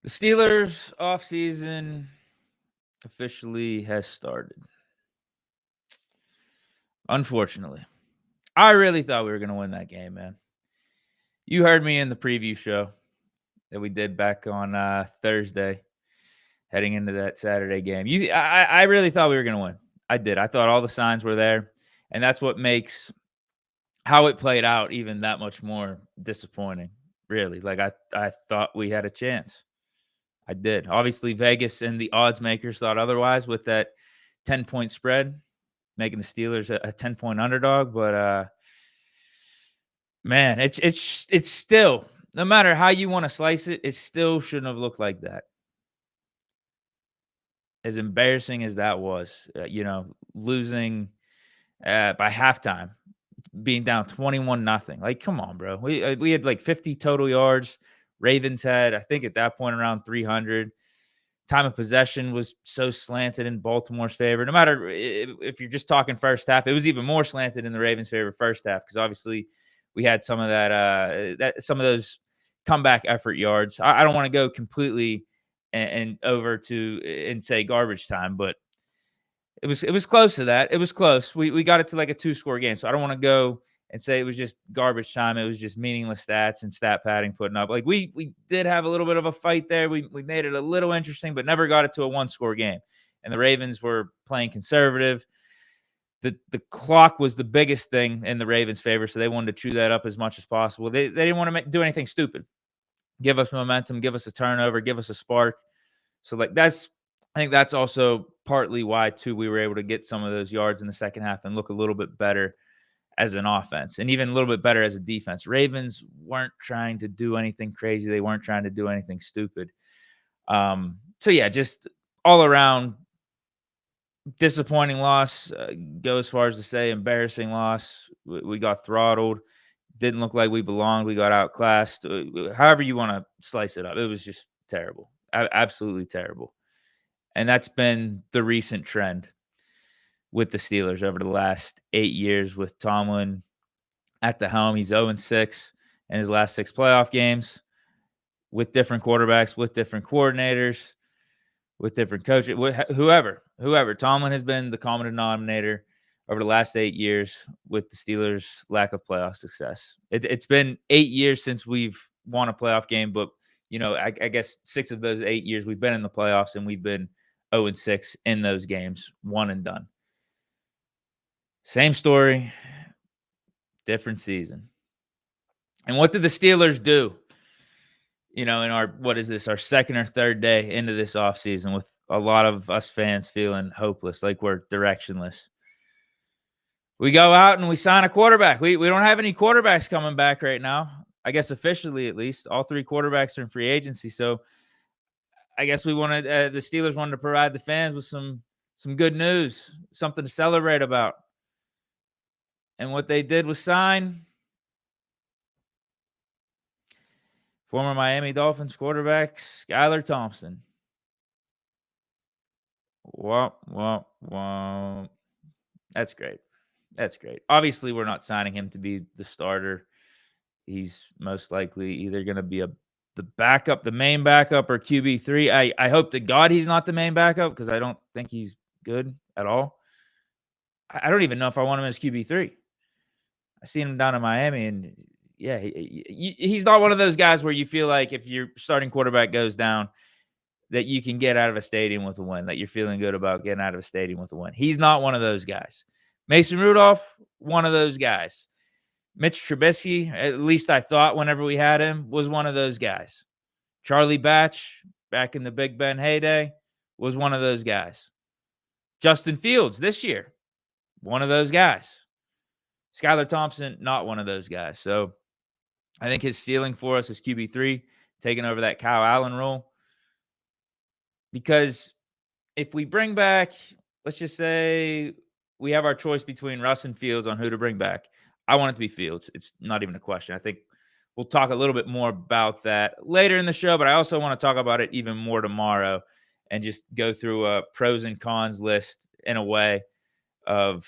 The Steelers offseason officially has started. Unfortunately, I really thought we were going to win that game, man. You heard me in the preview show that we did back on Thursday, heading into that Saturday game. I really thought we were going to win. I did. I thought all the signs were there, and that's what makes how it played out even that much more disappointing. Really, like I thought we had a chance. I did. Obviously, Vegas and the odds makers thought otherwise with that 10-point spread, making the Steelers a 10-point underdog. But man, it's still, no matter how you want to slice it, it still shouldn't have looked like that. As embarrassing as that was, losing by halftime, being down 21-0. Like, come on, bro. We had like 50 total yards. Ravens had, I think at that point, around 300. Time of possession was so slanted in Baltimore's favor. No matter if you're just talking first half, it was even more slanted in the Ravens' favor first half because obviously we had some of some of those comeback effort yards. I don't want to go completely and over to and say garbage time, but it was close to that. It was close. We got it to like a 2-score game, so I don't want to go and say it was just garbage time. It was just meaningless stats and stat padding putting up. Like we did have a little bit of a fight there. We made it a little interesting, but never got it to a 1-score game. And the Ravens were playing conservative. The clock was the biggest thing in the Ravens' favor, so they wanted to chew that up as much as possible. They didn't want to do anything stupid. Give us momentum, give us a turnover, give us a spark. So like I think that's also partly why too we were able to get some of those yards in the second half and look a little bit better as an offense and even a little bit better as a defense. Ravens weren't trying to do anything crazy. They weren't trying to do anything stupid. So yeah, just all around disappointing loss. Go as far as to say embarrassing loss. We got throttled. Didn't look like we belonged. We got outclassed. However you want to slice it up. It was just terrible. Absolutely terrible. And that's been the recent trend with the Steelers over the last 8 years with Tomlin at the helm. He's 0-6 in his last 6 playoff games with different quarterbacks, with different coordinators, with different coaches, whoever. Tomlin has been the common denominator over the last 8 years with the Steelers' lack of playoff success. It's been 8 years since we've won a playoff game, but, I guess 6 of those 8 years we've been in the playoffs and we've been 0-6 in those games, one and done. Same story, different season. And what did the Steelers do? In our second or third day into this offseason with a lot of us fans feeling hopeless, like we're directionless. We go out and we sign a quarterback. We don't have any quarterbacks coming back right now. I guess officially, at least, all 3 quarterbacks are in free agency. So I guess the Steelers wanted to provide the fans with some good news, something to celebrate about. And what they did was sign former Miami Dolphins quarterback Skylar Thompson. Wow. That's great. Obviously, we're not signing him to be the starter. He's most likely either going to be the main backup, or QB3. I hope to God he's not the main backup because I don't think he's good at all. I don't even know if I want him as QB3. I seen him down in Miami, and yeah, he's not one of those guys where you feel like if your starting quarterback goes down that you can get out of a stadium with a win, that you're feeling good about getting out of a stadium with a win. He's not one of those guys. Mason Rudolph, one of those guys. Mitch Trubisky, at least I thought whenever we had him, was one of those guys. Charlie Batch, back in the Big Ben heyday, was one of those guys. Justin Fields this year, one of those guys. Skylar Thompson, not one of those guys. So I think his ceiling for us is QB3, taking over that Kyle Allen role. Because if we bring back, let's just say we have our choice between Russ and Fields on who to bring back. I want it to be Fields. It's not even a question. I think we'll talk a little bit more about that later in the show, but I also want to talk about it even more tomorrow and just go through a pros and cons list in a way of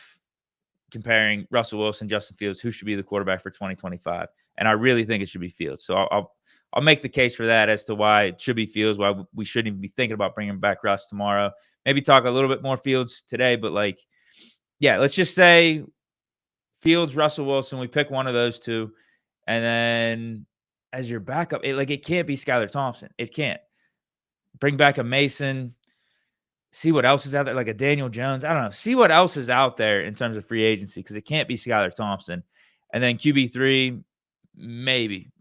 comparing Russell Wilson, Justin Fields, who should be the quarterback for 2025. And I really think it should be Fields. So I'll I'll make the case for that as to why it should be Fields, why we shouldn't even be thinking about bringing back Russ tomorrow. Maybe talk a little bit more Fields today, but like, yeah, let's just say Fields, Russell Wilson. We pick one of those two, and then as your backup, it can't be Skylar Thompson. It can't. Bring back a Mason. See what else is out there, like a Daniel Jones. I don't know. See what else is out there in terms of free agency, because it can't be Skylar Thompson. And then QB3, maybe.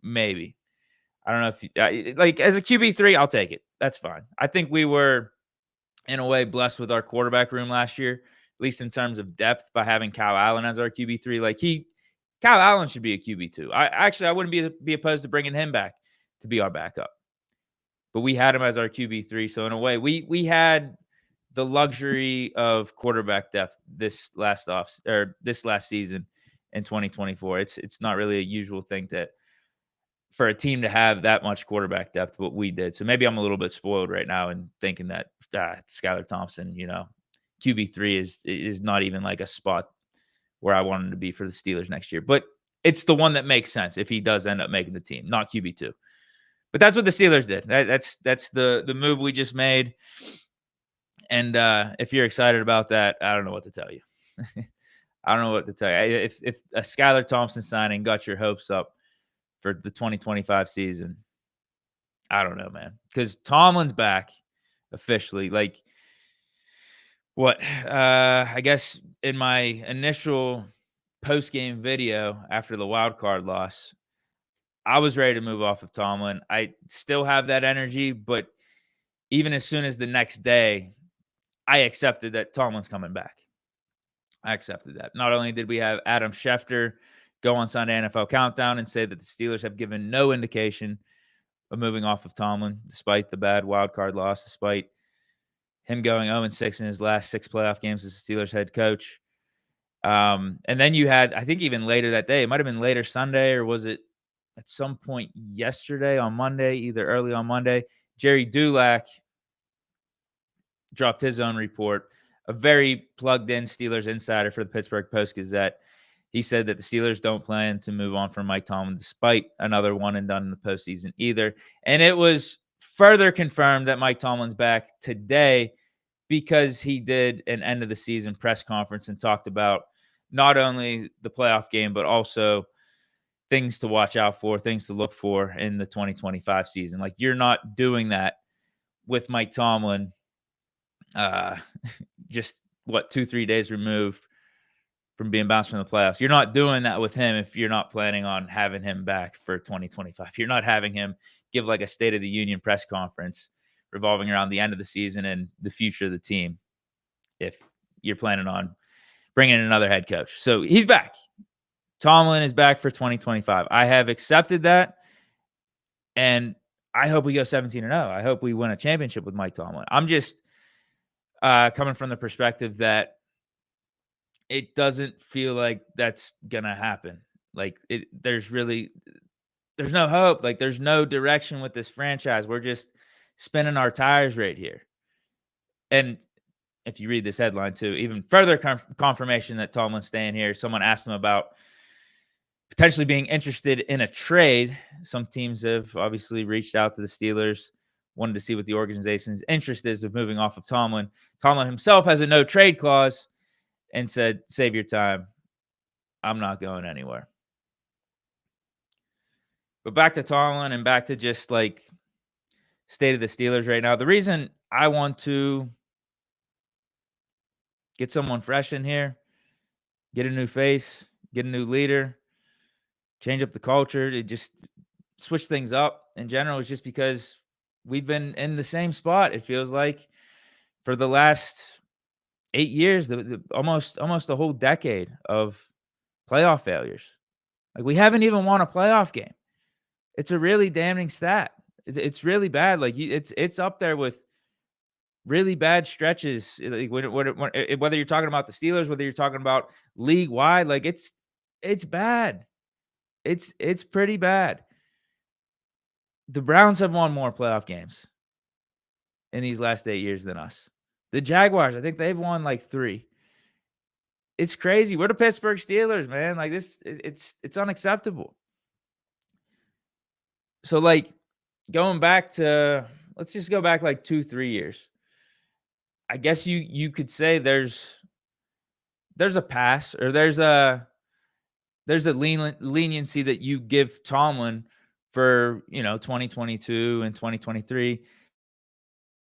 I don't know if like as a QB3, I'll take it. That's fine. I think we were in a way blessed with our quarterback room last year, at least in terms of depth, by having Kyle Allen as our QB3. Like Kyle Allen should be a QB2. I wouldn't be opposed to bringing him back to be our backup, but we had him as our QB3. So in a way, we had the luxury of quarterback depth this last season in 2024. It's not really a usual thing for a team to have that much quarterback depth, what we did. So maybe I'm a little bit spoiled right now and thinking that Skylar Thompson, QB3 is not even like a spot where I want him to be for the Steelers next year. But it's the one that makes sense if he does end up making the team, not QB2. But that's what the Steelers did. That's the move we just made. And if you're excited about that, I don't know what to tell you. I don't know what to tell you. If a Skylar Thompson signing got your hopes up for the 2025 season, I don't know, man. Because Tomlin's back officially. Like, what? I guess in my initial post-game video after the wild card loss, I was ready to move off of Tomlin. I still have that energy, but even as soon as the next day, I accepted that Tomlin's coming back. I accepted that. Not only did we have Adam Schefter go on Sunday NFL Countdown and say that the Steelers have given no indication of moving off of Tomlin, despite the bad wild card loss, despite him going 0-6 in his last 6 playoff games as the Steelers head coach. And then you had, I think even later that day, it might have been later Sunday, or was it at some point yesterday on Monday, either early on Monday, Jerry Dulac dropped his own report, a very plugged-in Steelers insider for the Pittsburgh Post-Gazette. He said that the Steelers don't plan to move on from Mike Tomlin despite another one and done in the postseason either. And it was further confirmed that Mike Tomlin's back today because he did an end-of-the-season press conference and talked about not only the playoff game, but also things to watch out for, things to look for in the 2025 season. Like, you're not doing that with Mike Tomlin just 2-3 days removed from being bounced from the playoffs. You're not doing that with him if you're not planning on having him back for 2025. You're not having him give like a State of the Union press conference revolving around the end of the season and the future of the team if you're planning on bringing in another head coach. So he's back. Tomlin is back for 2025. I have accepted that, and I hope we go 17-0. I hope we win a championship with Mike Tomlin. I'm just coming from the perspective that it doesn't feel like that's gonna happen. Like, there's no hope. Like, there's no direction with this franchise. We're just spinning our tires right here. And if you read this headline too, even further confirmation that Tomlin's staying here. Someone asked him about potentially being interested in a trade. Some teams have obviously reached out to the Steelers, wanted to see what the organization's interest is of moving off of Tomlin. Tomlin himself has a no trade clause and said, save your time. I'm not going anywhere. But back to Tomlin and back to just like state of the Steelers right now. The reason I want to get someone fresh in here, get a new face, get a new leader, change up the culture, to just switch things up in general, is just because we've been in the same spot, it feels like, for the last 8 years, almost a whole decade of playoff failures. Like, we haven't even won a playoff game. It's a really damning stat. It's really bad. Like, it's up there with really bad stretches. Like, whether you're talking about the Steelers, whether you're talking about league wide, like it's bad. It's pretty bad. The Browns have won more playoff games in these last 8 years than us. The Jaguars, I think they've won like 3. It's crazy. We're the Pittsburgh Steelers, man. Like, this, it's unacceptable. So, like, going back to, let's just go back like 2-3 years. I guess you could say there's a pass, or there's a leniency that you give Tomlin for, 2022 and 2023.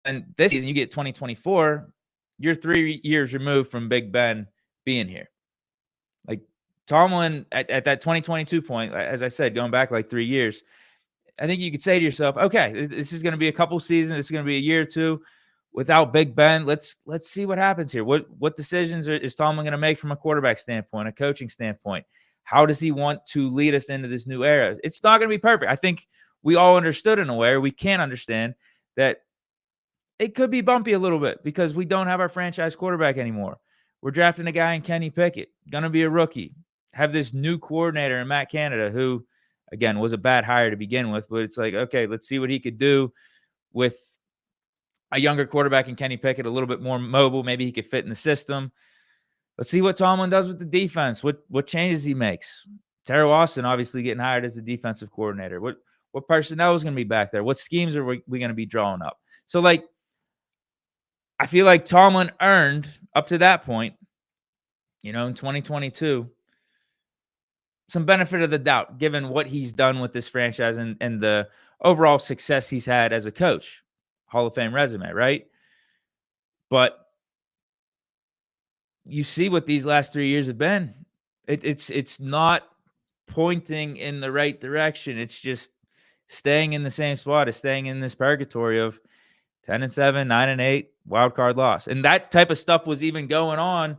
And this season, you get 2024, you're 3 years removed from Big Ben being here. Like, Tomlin at that 2022 point, as I said, going back like 3 years, I think you could say to yourself, okay, this is going to be a couple seasons. It's going to be a year or two without Big Ben. Let's see what happens here. What decisions is Tomlin going to make from a quarterback standpoint, a coaching standpoint? How does he want to lead us into this new era? It's not going to be perfect. I think we all understood in a way, or we can understand that it could be bumpy a little bit because we don't have our franchise quarterback anymore. We're drafting a guy in Kenny Pickett, going to be a rookie. Have this new coordinator in Matt Canada, who, again, was a bad hire to begin with, but it's like, okay, let's see what he could do with a younger quarterback in Kenny Pickett, a little bit more mobile. Maybe he could fit in the system. Let's see what Tomlin does with the defense, what changes he makes. Terrell Austin obviously getting hired as the defensive coordinator. What personnel is going to be back there? What schemes are we going to be drawing up? So, like, I feel like Tomlin earned up to that point, in 2022, some benefit of the doubt, given what he's done with this franchise and the overall success he's had as a coach. Hall of Fame resume, right? But you see what these last 3 years have been. It's not pointing in the right direction. It's just staying in the same spot. It's staying in this purgatory of 10-7, 9-8, wild card loss. And that type of stuff was even going on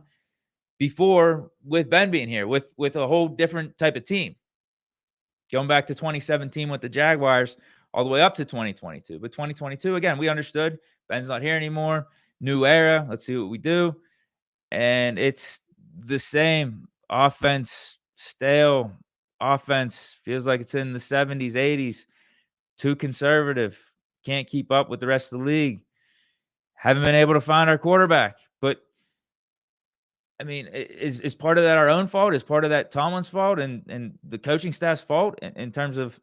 before, with Ben being here, with a whole different type of team. Going back to 2017 with the Jaguars, all the way up to 2022. But 2022, again, we understood Ben's not here anymore. New era. Let's see what we do. And it's the same offense, stale offense. Feels like it's in the 70s, 80s. Too conservative. Can't keep up with the rest of the league. Haven't been able to find our quarterback. But, I mean, is part of that our own fault? Is part of that Tomlin's fault and the coaching staff's fault in terms of,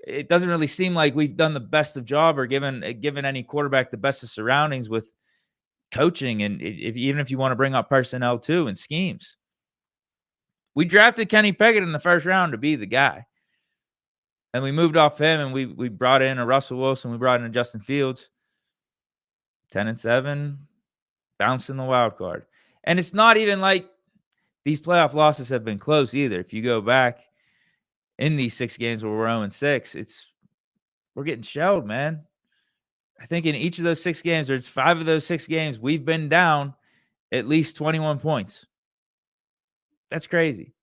it doesn't really seem like we've done the best of job or given any quarterback the best of surroundings with coaching, and even if you want to bring up personnel too and schemes. We drafted Kenny Pickett in the first round to be the guy, and we moved off him, and we brought in a Russell Wilson, we brought in a Justin Fields. 10-7, bouncing the wild card, and it's not even like these playoff losses have been close either. If you go back in these 6 games where we're 0-6, we're getting shelled, man. I think in each of those 6 games, there's 5 of those 6 games, we've been down at least 21 points. That's crazy.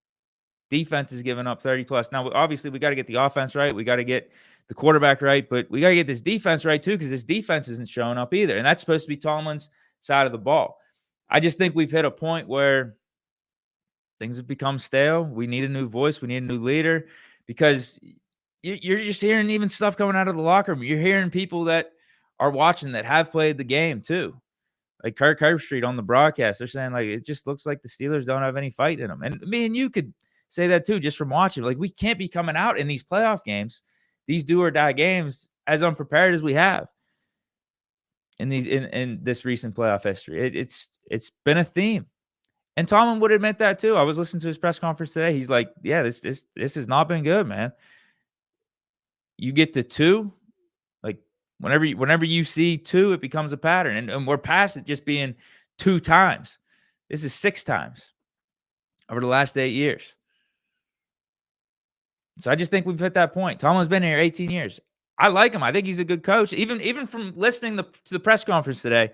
Defense is giving up 30 plus. Now, obviously, we got to get the offense right. We got to get the quarterback right, but we got to get this defense right too, because this defense isn't showing up either. And that's supposed to be Tomlin's side of the ball. I just think we've hit a point where things have become stale. We need a new voice. We need a new leader, because you're just hearing even stuff coming out of the locker room. You're hearing people that are watching that have played the game too. Like Kirk Herbstreit on the broadcast, they're saying, like, it just looks like the Steelers don't have any fight in them. And me and you could say that too, just from watching. Like, we can't be coming out in these playoff games, these do or die games, as unprepared as we have in this recent playoff history. It's been a theme. And Tomlin would admit that too. I was listening to his press conference today. He's like, yeah, this has not been good, man. You get to 2, like, whenever you see 2, it becomes a pattern. And we're past it just being 2 times. This is 6 times over the last 8 years. So I just think we've hit that point. Tomlin's been here 18 years. I like him. I think he's a good coach. Even from listening to the press conference today,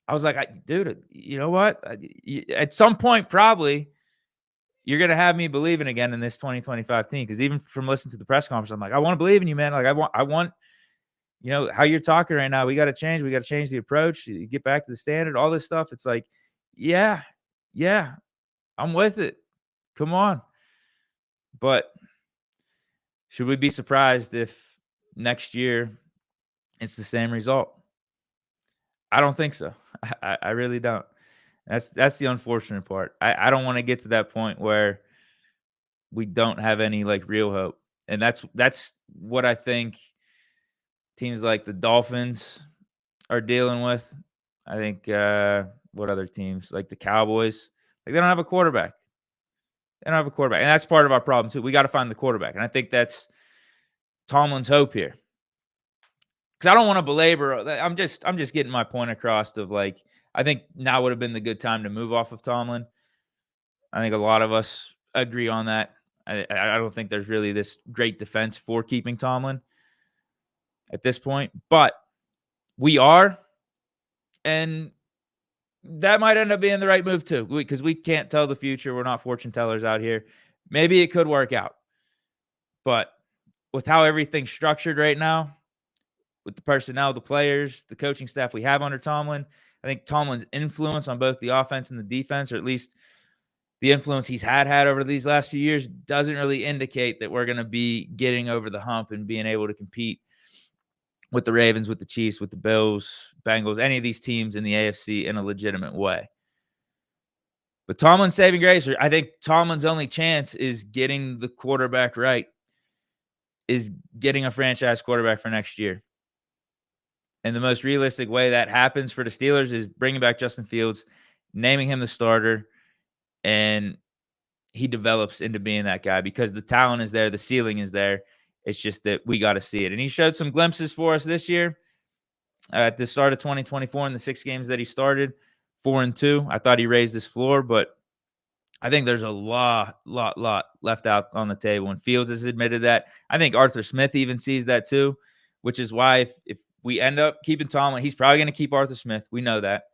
I was like, dude, you know what? At some point, probably, you're going to have me believing again in this 2025 team. Because even from listening to the press conference, I'm like, I want to believe in you, man. Like, I want, how you're talking right now. We got to change. We got to change the approach. You get back to the standard, all this stuff. It's like, yeah, I'm with it. Come on. But should we be surprised if next year it's the same result? I don't think so. I really don't. That's the unfortunate part. I don't want to get to that point where we don't have any, like, real hope. And that's what I think teams like the Dolphins are dealing with. I think what other teams? Like the Cowboys. Like they don't have a quarterback. They don't have a quarterback. And that's part of our problem too. We got to find the quarterback. And I think that's Tomlin's hope here. Because I don't want to belabor. I'm just getting my point across of like, I think now would have been the good time to move off of Tomlin. I think a lot of us agree on that. I don't think there's really this great defense for keeping Tomlin at this point, but we are, and that might end up being the right move too, because we can't tell the future. We're not fortune tellers out here. Maybe it could work out, but with how everything's structured right now, with the personnel, the players, the coaching staff we have under Tomlin, I think Tomlin's influence on both the offense and the defense, or at least the influence he's had over these last few years, doesn't really indicate that we're going to be getting over the hump and being able to compete with the Ravens, with the Chiefs, with the Bills, Bengals, any of these teams in the AFC in a legitimate way. But Tomlin's saving grace, I think Tomlin's only chance is getting the quarterback right, is getting a franchise quarterback for next year. And the most realistic way that happens for the Steelers is bringing back Justin Fields, naming him the starter, and he develops into being that guy because the talent is there, the ceiling is there. It's just that we got to see it. And he showed some glimpses for us this year at the start of 2024 in the 6 games that he started, 4-2. I thought he raised his floor, but I think there's a lot left out on the table. And Fields has admitted that. I think Arthur Smith even sees that too, which is why if we end up keeping Tomlin, he's probably going to keep Arthur Smith. We know that.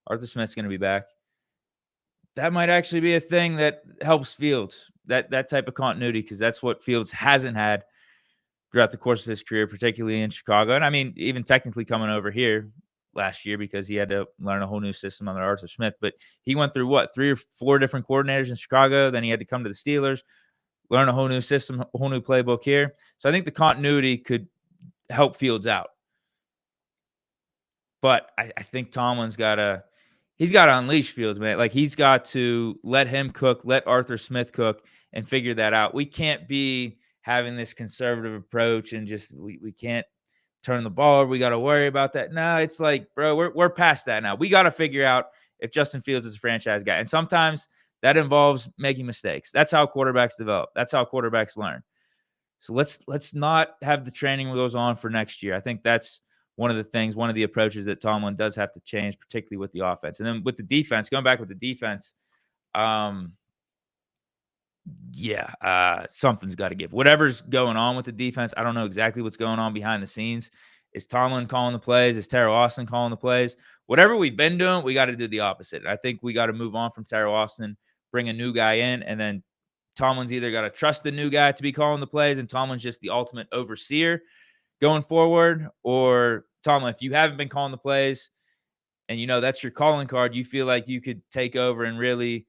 Arthur Smith's going to be back. That might actually be a thing that helps Fields, that type of continuity, because that's what Fields hasn't had throughout the course of his career, particularly in Chicago. And I mean, even technically coming over here last year because he had to learn a whole new system under Arthur Smith. But he went through, 3 or 4 different coordinators in Chicago. Then he had to come to the Steelers, learn a whole new system, a whole new playbook here. So I think the continuity could help Fields out. But I think Tomlin's got to unleash Fields, man. Like, he's got to let him cook, let Arthur Smith cook, and figure that out. We can't be having this conservative approach and just we can't turn the ball over. We got to worry about that. No, it's like, bro, we're past that now. We got to figure out if Justin Fields is a franchise guy. And sometimes that involves making mistakes. That's how quarterbacks develop. That's how quarterbacks learn. So let's not have the training wheels on for next year. I think that's one of the things, one of the approaches that Tomlin does have to change, particularly with the offense. And then with the defense, going back with the defense, something's got to give. Whatever's going on with the defense, I don't know exactly what's going on behind the scenes. Is Tomlin calling the plays? Is Teryl Austin calling the plays? Whatever we've been doing, we got to do the opposite. I think we got to move on from Teryl Austin, bring a new guy in, and then Tomlin's either got to trust the new guy to be calling the plays, and Tomlin's just the ultimate overseer going forward, or Tomlin, if you haven't been calling the plays and you know that's your calling card, you feel like you could take over and really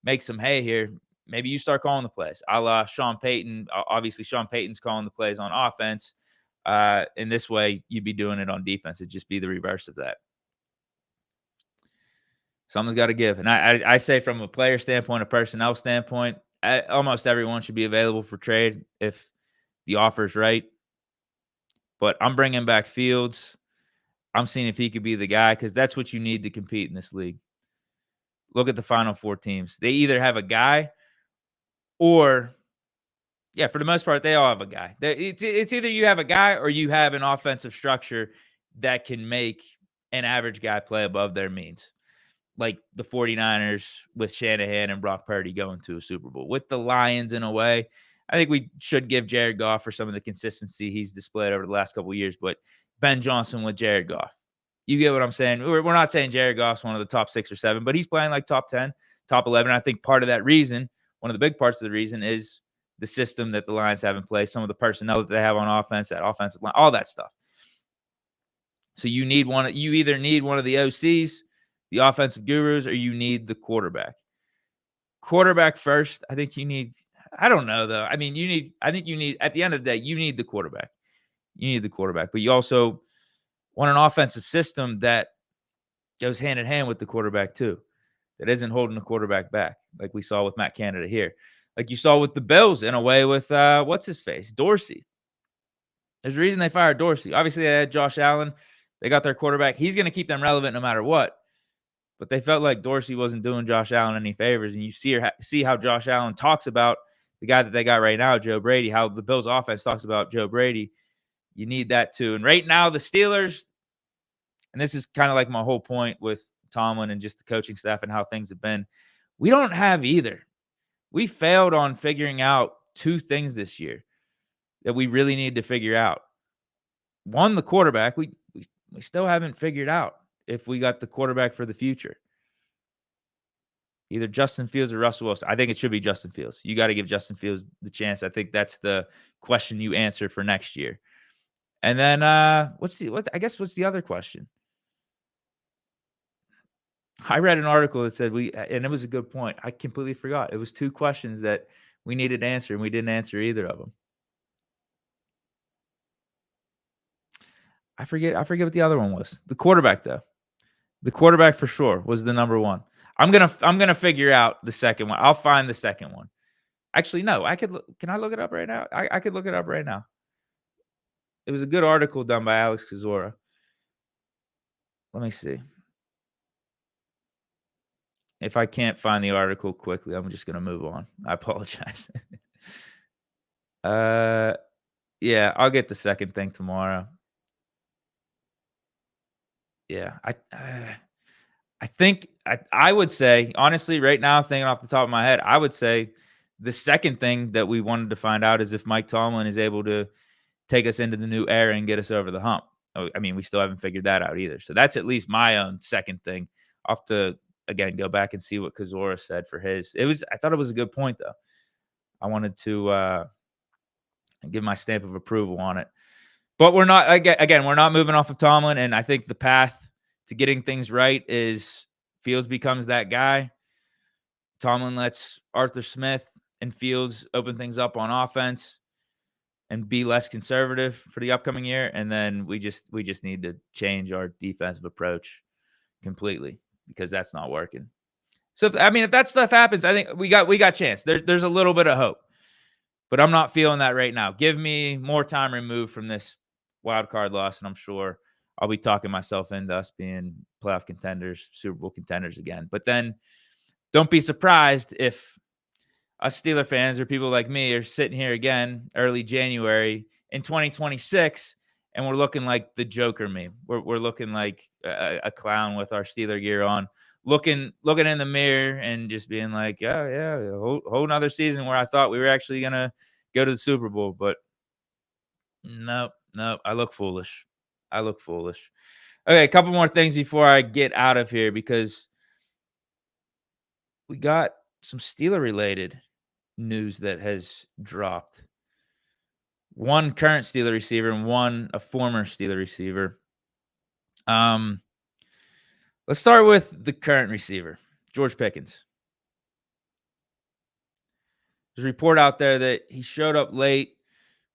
make some hay here, maybe you start calling the plays, a la Sean Payton. Obviously, Sean Payton's calling the plays on offense. In this way, you'd be doing it on defense. It'd just be the reverse of that. Someone's got to give. And I say from a player standpoint, a personnel standpoint, almost everyone should be available for trade if the offer's right. But I'm bringing back Fields. I'm seeing if he could be the guy, because that's what you need to compete in this league. Look at the final 4 teams. They either have a guy or, for the most part, they all have a guy. It's either you have a guy or you have an offensive structure that can make an average guy play above their means. Like the 49ers with Shanahan and Brock Purdy going to a Super Bowl. With the Lions, in a way, I think we should give Jared Goff for some of the consistency he's displayed over the last couple of years, but Ben Johnson with Jared Goff. You get what I'm saying? We're not saying Jared Goff's one of the top 6 or 7, but he's playing like top 10, top 11. I think part of that reason, one of the big parts of the reason, is the system that the Lions have in place, some of the personnel that they have on offense, that offensive line, all that stuff. So you either need one of the OCs, the offensive gurus, or you need the quarterback. Quarterback first. I think you need. I don't know, though. I mean, at the end of the day, you need the quarterback. You need the quarterback, but you also want an offensive system that goes hand in hand with the quarterback too, that isn't holding the quarterback back, like we saw with Matt Canada here, like you saw with the Bills in a way with what's his face, Dorsey. There's a reason they fired Dorsey. Obviously, they had Josh Allen. They got their quarterback. He's going to keep them relevant no matter what. But they felt like Dorsey wasn't doing Josh Allen any favors. And you see how Josh Allen talks about the guy that they got right now, Joe Brady, how the Bills offense talks about Joe Brady. You need that too. And right now, the Steelers, and this is kind of like my whole point with Tomlin and just the coaching staff and how things have been, we don't have either. We failed on figuring out two things this year that we really need to figure out. One, the quarterback. We still haven't figured out if we got the quarterback for the future. Either Justin Fields or Russell Wilson. I think it should be Justin Fields. You got to give Justin Fields the chance. I think that's the question you answer for next year. And then what's the other question? I read an article that said and it was a good point. I completely forgot. It was two questions that we needed to answer, and we didn't answer either of them. I forget what the other one was. The quarterback, though. The quarterback for sure was the number one. I'm gonna figure out the second one. I'll find the second one. Actually, no. Can I look it up right now? I could look it up right now. It was a good article done by Alex Kozora. Let me see. If I can't find the article quickly, I'm just gonna move on. I apologize. Yeah, I'll get the second thing tomorrow. Yeah, I think I would say, honestly, right now, thinking off the top of my head, I would say the second thing that we wanted to find out is if Mike Tomlin is able to take us into the new era and get us over the hump. I mean, we still haven't figured that out either. So that's at least my own second thing. I'll have to, again, go back and see what Kozora said for his. I thought it was a good point, though. I wanted to give my stamp of approval on it. But we're not, again, we're not moving off of Tomlin, and I think the path to getting things right is Fields becomes that guy. Tomlin lets Arthur Smith and Fields open things up on offense and be less conservative for the upcoming year. And then we just need to change our defensive approach completely because that's not working. So if that stuff happens, I think we got chance. There's a little bit of hope, but I'm not feeling that right now. Give me more time removed from this wild card loss, and I'm sure I'll be talking myself into us being playoff contenders, Super Bowl contenders again. But then don't be surprised if us Steeler fans or people like me are sitting here again early January in 2026, and we're looking like the Joker meme. We're looking like a clown with our Steeler gear on, looking in the mirror and just being like, yeah, a whole nother season where I thought we were actually going to go to the Super Bowl. But no, I look foolish. Okay, a couple more things before I get out of here because we got some Steeler-related news that has dropped. One current Steeler receiver and one a former Steeler receiver. Let's start with the current receiver, George Pickens. There's a report out there that he showed up late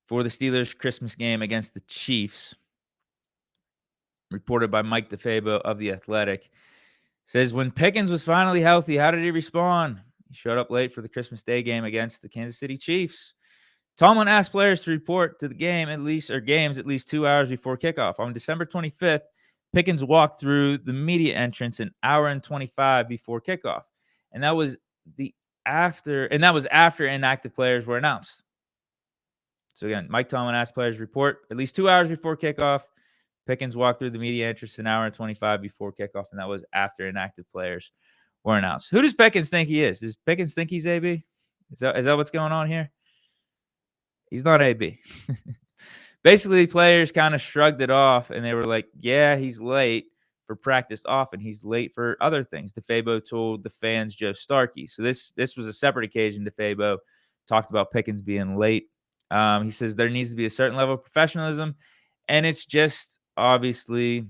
for the Steelers' Christmas game against the Chiefs. Reported by Mike DeFabo of The Athletic. Says, when Pickens was finally healthy, how did he respond? He showed up late for the Christmas Day game against the Kansas City Chiefs. Tomlin asked players to report to the game games at least 2 hours before kickoff. On December 25th, Pickens walked through the media entrance an hour and 25 before kickoff. And that was after inactive players were announced. So again, Mike Tomlin asked players to report at least 2 hours before kickoff. Pickens walked through the media entrance an hour and 25 before kickoff, and that was after inactive players were announced. Who does Pickens think he is? Does Pickens think he's AB? Is that what's going on here? He's not AB. Basically, players kind of shrugged it off, and they were like, yeah, he's late for practice often. He's late for other things. DeFabo told the fans Joe Starkey. So this was a separate occasion. DeFabo talked about Pickens being late. He says there needs to be a certain level of professionalism, and it's just obviously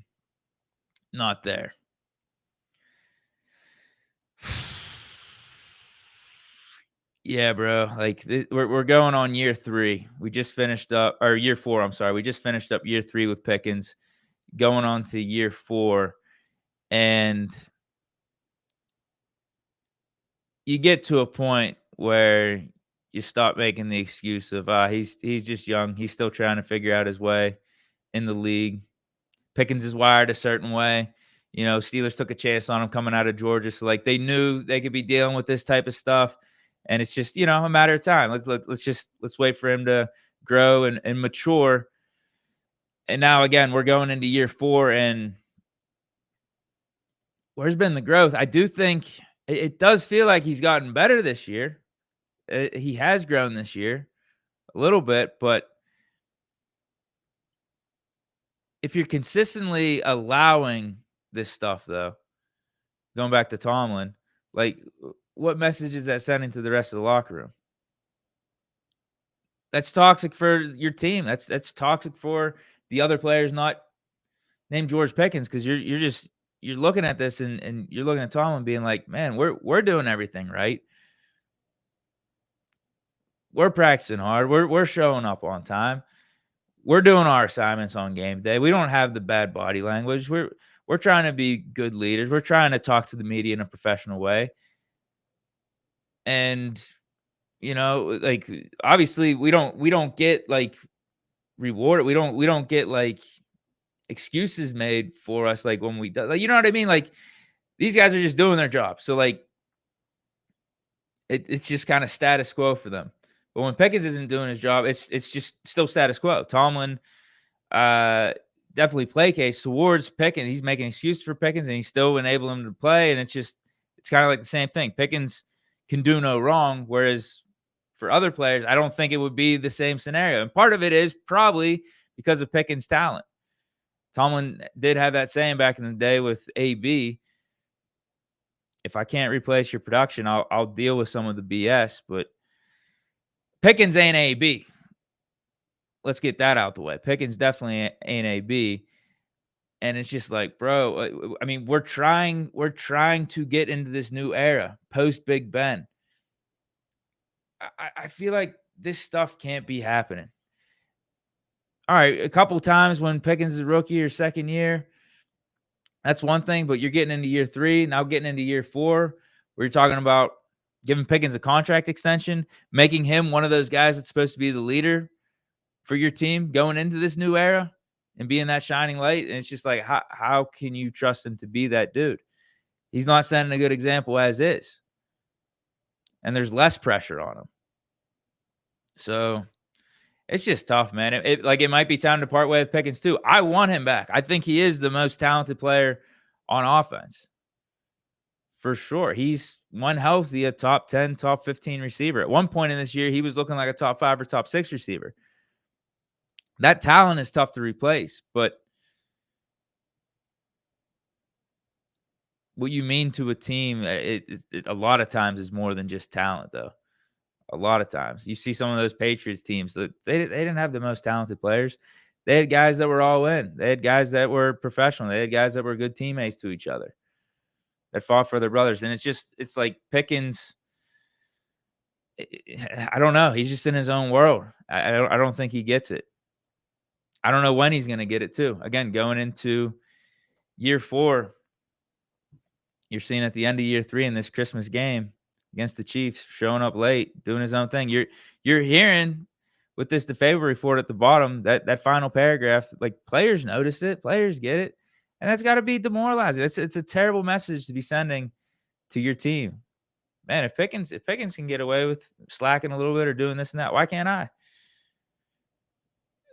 not there. Yeah, bro. Like we're going on year 3. We just finished up, or year 4. I'm sorry. We just finished up year 3 with Pickens, going on to year 4, and you get to a point where you stop making the excuse of he's just young. He's still trying to figure out his way in the league. Pickens is wired a certain way. Steelers took a chance on him coming out of Georgia. So like they knew they could be dealing with this type of stuff. And it's just, a matter of time. Let's wait for him to grow and mature. And now again, we're going into year 4, and where's been the growth? I do think it does feel like he's gotten better this year. He has grown this year a little bit, but if you're consistently allowing this stuff, though, going back to Tomlin, like what message is that sending to the rest of the locker room? That's toxic for your team. That's toxic for the other players not named George Pickens, because you're looking at this and you're looking at Tomlin being like, man, we're doing everything right. We're practicing hard. We're showing up on time. We're doing our assignments on game day. We don't have the bad body language. We're trying to be good leaders. We're trying to talk to the media in a professional way. And like obviously we don't get like rewarded. We don't get like excuses made for us like when we do, like, you know what I mean? Like these guys are just doing their job. So like it's just kind of status quo for them. But when Pickens isn't doing his job, it's just still status quo. Tomlin definitely placates towards Pickens. He's making excuses for Pickens, and he's still enabling him to play. And it's kind of like the same thing. Pickens can do no wrong, whereas for other players, I don't think it would be the same scenario. And part of it is probably because of Pickens' talent. Tomlin did have that saying back in the day with AB, if I can't replace your production, I'll deal with some of the BS. But Pickens ain't AB. Let's get that out the way. Pickens definitely ain't AB. And it's just like, bro, I mean, we're trying to get into this new era post Big Ben. I feel like this stuff can't be happening. All right, a couple times when Pickens is a rookie or second year, that's one thing, but you're getting into year 3, now getting into year 4, where you're talking about giving Pickens a contract extension, making him one of those guys that's supposed to be the leader for your team going into this new era and being that shining light. And it's just like, how can you trust him to be that dude? He's not setting a good example as is. And there's less pressure on him. So it's just tough, man. It might be time to part way with Pickens too. I want him back. I think he is the most talented player on offense. For sure. He's one healthy, a top 10, top 15 receiver. At one point in this year, he was looking like a top 5 or top 6 receiver. That talent is tough to replace, but what you mean to a team, it a lot of times is more than just talent, though. A lot of times. You see some of those Patriots teams, that they didn't have the most talented players. They had guys that were all in. They had guys that were professional. They had guys that were good teammates to each other, that fought for their brothers. And it's like Pickens, I don't know. He's just in his own world. I don't think he gets it. I don't know when he's going to get it too. Again, going into year 4, you're seeing at the end of year 3 in this Christmas game against the Chiefs, showing up late, doing his own thing. You're hearing with this DeFable report at the bottom, that final paragraph, like players notice it, players get it, and that's got to be demoralizing. It's a terrible message to be sending to your team. Man, if Pickens can get away with slacking a little bit or doing this and that, why can't I?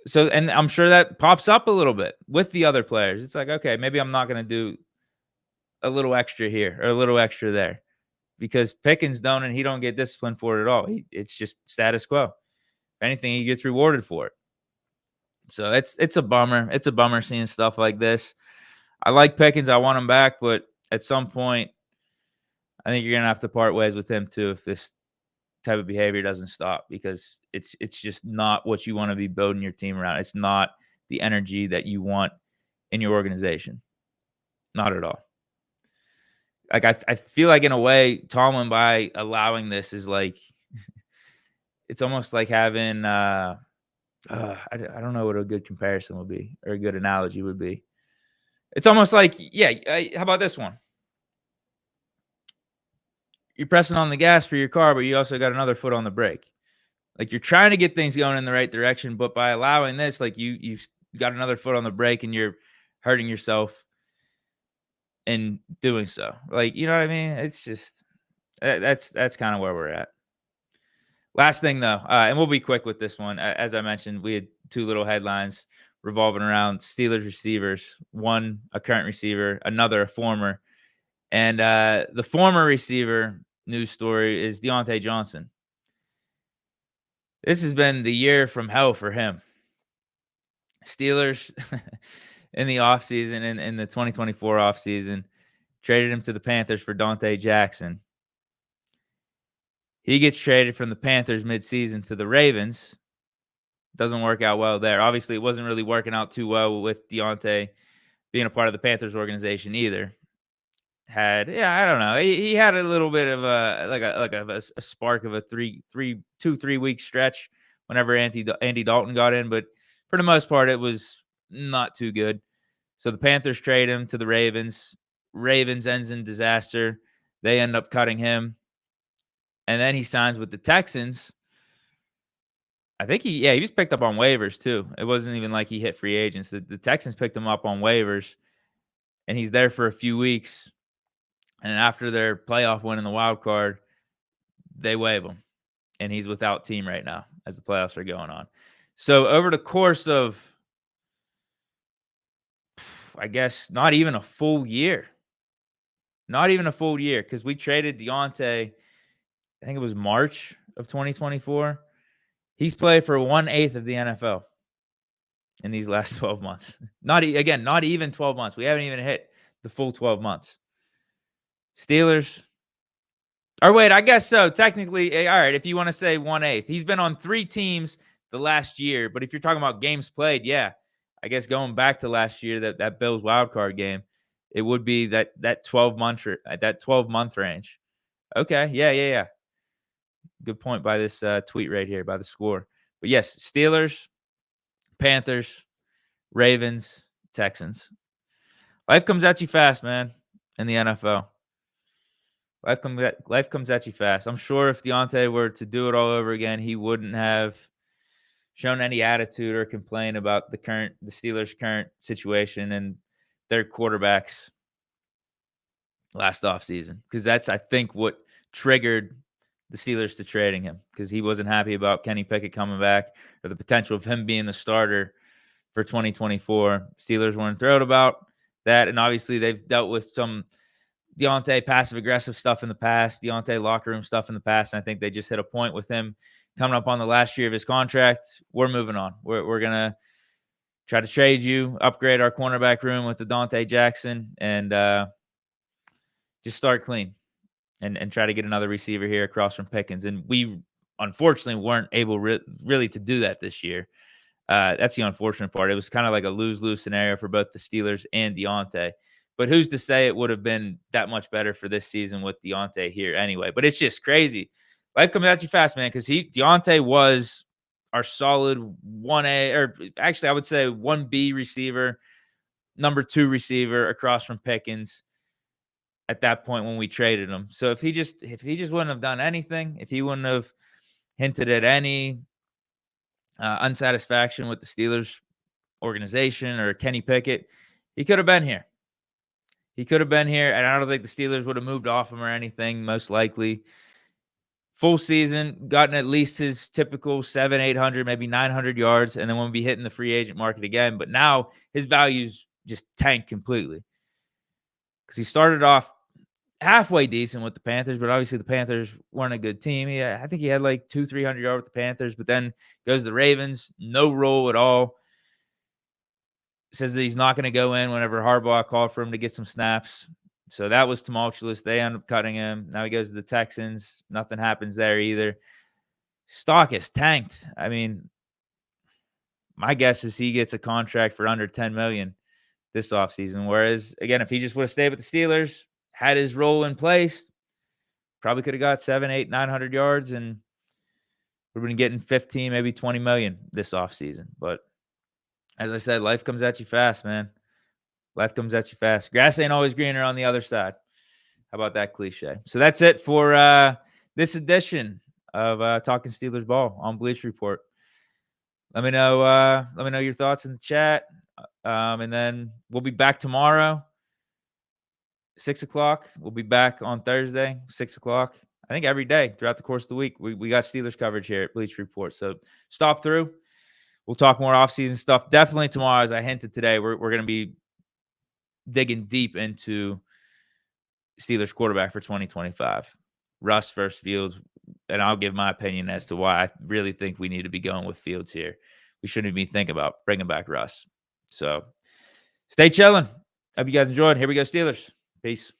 So, and I'm sure that pops up a little bit with the other players. It's like, okay, maybe I'm not going to do a little extra here or a little extra there, because Pickens don't, and he don't get disciplined for it at all. It's just status quo. If anything, he gets rewarded for it. So it's a bummer. It's a bummer seeing stuff like this. I like Pickens. I want him back, but at some point, I think you're going to have to part ways with him too if this type of behavior doesn't stop, because it's just not what you want to be building your team around. It's not the energy that you want in your organization. Not at all. Like I feel like in a way, Tomlin, by allowing this, is like it's almost like having I don't know what a good comparison would be or a good analogy would be. It's almost like, how about this one? You're pressing on the gas for your car, but you also got another foot on the brake. Like, you're trying to get things going in the right direction, but by allowing this, like, you got another foot on the brake and you're hurting yourself in doing so. Like, you know what I mean? It's just that's kind of where we're at. Last thing though, and we'll be quick with this one. As I mentioned, we had two little headlines revolving around Steelers receivers. One, a current receiver, another, a former. And the former receiver news story is Diontae Johnson. This has been the year from hell for him. Steelers in the offseason, in the 2024 offseason, traded him to the Panthers for Diontae Jackson. He gets traded from the Panthers midseason to the Ravens. Doesn't work out well there. Obviously, it wasn't really working out too well with Diontae being a part of the Panthers organization either. I don't know. He had a little bit of a spark of a 3 week stretch whenever Andy Dalton got in, but for the most part, it was not too good. So the Panthers trade him to the Ravens. Ravens ends in disaster. They end up cutting him. And then he signs with the Texans. I think he was picked up on waivers too. It wasn't even like he hit free agents. The Texans picked him up on waivers, and he's there for a few weeks. And after their playoff win in the wild card, they waive him. And he's without team right now as the playoffs are going on. So over the course of, I guess, not even a full year, because we traded Diontae, I think it was March of 2024. He's played for 1/8 of the NFL in these last 12 months. Not even 12 months. We haven't even hit the full 12 months. Steelers. Or wait, I guess so. Technically, all right, if you want to say 1/8. He's been on 3 teams the last year, but if you're talking about games played, yeah, I guess going back to last year, that Bills wildcard game, it would be that 12-month range. Okay, yeah. Good point by this tweet right here, by the score. But yes, Steelers, Panthers, Ravens, Texans. Life comes at you fast, man, in the NFL. Life comes at you fast. I'm sure if Diontae were to do it all over again, he wouldn't have shown any attitude or complain about the Steelers' current situation and their quarterbacks last offseason. Because that's, I think, what triggered the Steelers to trading him, because he wasn't happy about Kenny Pickett coming back or the potential of him being the starter for 2024. Steelers weren't thrilled about that, and obviously they've dealt with some Diontae passive-aggressive stuff in the past, Diontae locker room stuff in the past, and I think they just hit a point with him coming up on the last year of his contract. We're moving on. We're going to try to trade you, upgrade our cornerback room with the Diontae Jackson, and just start clean. And try to get another receiver here across from Pickens. And we, unfortunately, weren't able really to do that this year. That's the unfortunate part. It was kind of like a lose-lose scenario for both the Steelers and Diontae. But who's to say it would have been that much better for this season with Diontae here anyway? But it's just crazy. Life comes at you fast, man, because Diontae was our solid 1A, or actually I would say 1B receiver, number 2 receiver across from Pickens at that point when we traded him. So if he just wouldn't have done anything, if he wouldn't have hinted at any unsatisfaction with the Steelers organization or Kenny Pickett, he could have been here. And I don't think the Steelers would have moved off him or anything, most likely. Full season, gotten at least his typical 700, 800, maybe 900 yards, and then we'll be hitting the free agent market again. But now his values just tanked completely, because he started off halfway decent with the Panthers, but obviously the Panthers weren't a good team. I think he had like 200-300 yards with the Panthers, but then goes to the Ravens, no role at all. Says that he's not going to go in whenever Harbaugh called for him to get some snaps. So that was tumultuous. They end up cutting him. Now he goes to the Texans. Nothing happens there either. Stock is tanked. I mean, my guess is he gets a contract for under $10 million this offseason. Whereas, again, if he just would have stayed with the Steelers, had his role in place, probably could have got 700, 800, 900 yards and would have been getting 15, maybe 20 million this offseason. But as I said, life comes at you fast, man. Life comes at you fast. Grass ain't always greener on the other side. How about that cliche? So that's it for this edition of talking Steelers ball on Bleach Report. Let me know your thoughts in the chat. And then we'll be back tomorrow, 6 o'clock. We'll be back on Thursday, 6 o'clock. I think every day throughout the course of the week, we got Steelers coverage here at Bleach Report. So stop through. We'll talk more offseason stuff. Definitely tomorrow, as I hinted today, we're going to be digging deep into Steelers quarterback for 2025. Russ versus Fields. And I'll give my opinion as to why I really think we need to be going with Fields here. We shouldn't be thinking about bringing back Russ. So stay chilling. Hope you guys enjoyed. Here we go, Steelers. Peace.